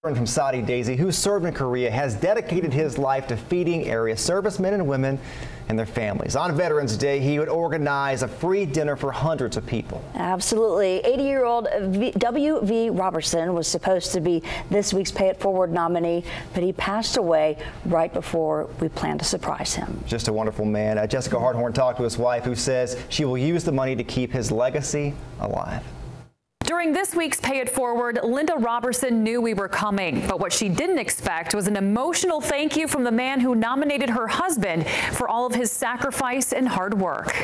From Saudi Daisy, who served in Korea, has dedicated his life to feeding area servicemen and women and their families. On Veterans Day, he would organize a free dinner for hundreds of people. Absolutely. 80-year-old W.V. Roberson was supposed to be this week's Pay It Forward nominee, but he passed away right before we planned to surprise him. Just a wonderful man. Jessica Hardhorn talked to his wife, who says she will use the money to keep his legacy alive. During this week's Pay It Forward, Linda Roberson knew we were coming, but what she didn't expect was an emotional thank you from the man who nominated her husband for all of his sacrifice and hard work.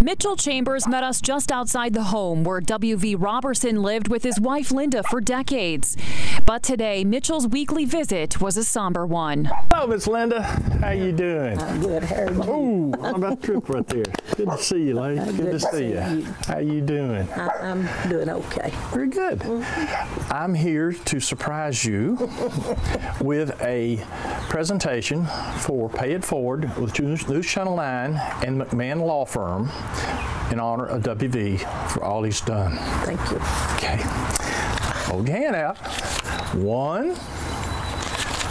Mitchell Chambers met us just outside the home where W.V. Roberson lived with his wife Linda for decades. But today, Mitchell's weekly visit was a somber one. Hello, Miss Linda. How you doing? I'm good. How are you? Ooh, I'm about to trip right there. Good to see you, lady. Good to see you. How you doing? I'm doing okay. Very good. I'm here to surprise you with a presentation for Pay It Forward with NewsChannel 9 and McMahon Law Firm in honor of W.V. for all he's done. Thank you. Okay. Hold your hand out. 1,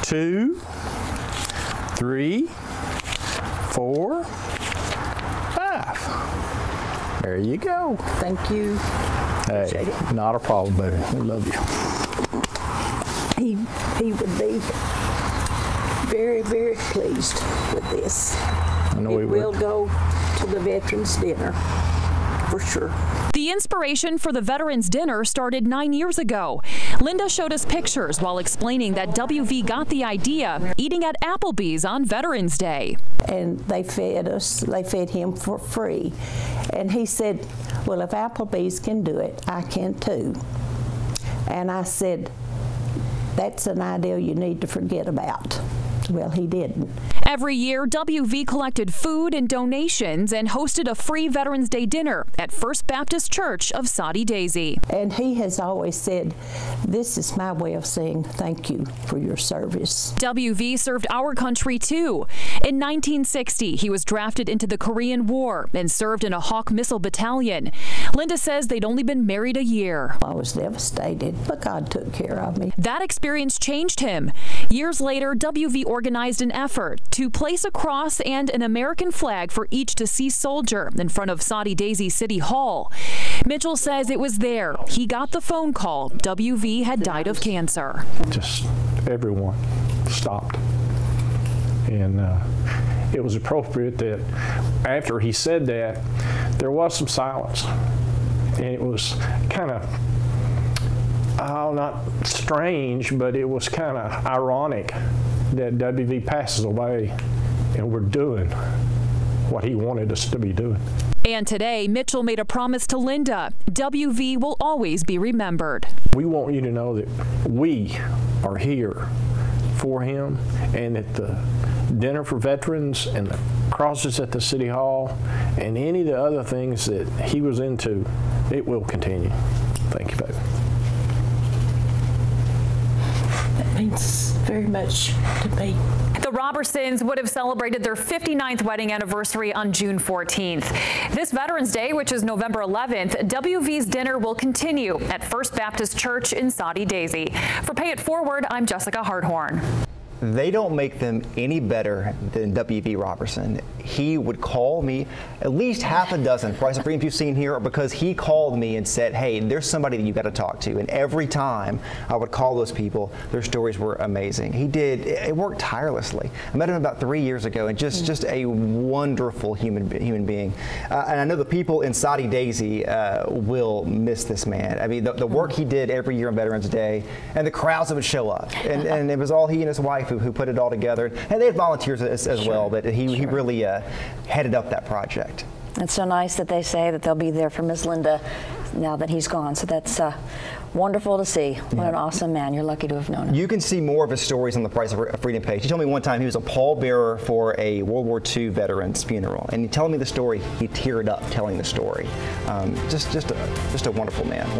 2, 3, 4, 5. There you go. Thank you. Hey, not a problem, baby. We love you. He would be very, very pleased with this. I know it will go to the Veterans Dinner, for sure. The inspiration for the Veterans Dinner started 9 years ago. Linda showed us pictures while explaining that W.V. got the idea eating at Applebee's on Veterans Day. And they fed us, they fed him for free. And he said, well, if Applebee's can do it, I can too. And I said, that's an idea you need to forget about. Well, he didn't. Every year, W.V. collected food and donations and hosted a free Veterans Day dinner at First Baptist Church of Saudi Daisy. And he has always said, this is my way of saying thank you for your service. W.V. served our country too. In 1960, he was drafted into the Korean War and served in a Hawk Missile Battalion. Linda says they'd only been married a year. I was devastated, but God took care of me. That experience changed him. Years later, W.V. organized an effort to place a cross and an American flag for each deceased soldier in front of Saudi Daisy City Hall. Mitchell says it was there he got the phone call W.V. had died of cancer. Just everyone stopped. And it was appropriate that after he said that, there was some silence. And it was kind of, not strange, but it was kind of ironic that W.V. passes away and we're doing what he wanted us to be doing. And today, Mitchell made a promise to Linda. W.V. will always be remembered. We want you to know that we are here for him, and that the dinner for veterans and the crosses at the City Hall and any of the other things that he was into, it will continue. Thank you, baby. That means very much to me. The Robersons would have celebrated their 59th wedding anniversary on June 14th. This Veterans Day, which is November 11th, W.V.'s dinner will continue at First Baptist Church in Saudi Daisy. For Pay It Forward, I'm Jessica Hardhorn. They don't make them any better than W.V. Roberson. He would call me, at least half a dozen Price of Freedoms you've seen here, because he called me and said, hey, there's somebody that you got to talk to. And every time I would call those people, their stories were amazing. He did, it worked tirelessly. I met him about 3 years ago, and just a wonderful human being. And I know the people in Saudi Daisy will miss this man. I mean, the work he did every year on Veterans Day, and the crowds that would show up. And it was all he and his wife who put it all together. And they had volunteers as well, but he really headed up that project. It's so nice that they say that they'll be there for Miss Linda now that he's gone. So that's wonderful to see. What an awesome man. You're lucky to have known him. You can see more of his stories on the Price of Freedom page. He told me one time he was a pallbearer for a World War II veteran's funeral. And he telling me the story, he teared up telling the story. Just a wonderful man.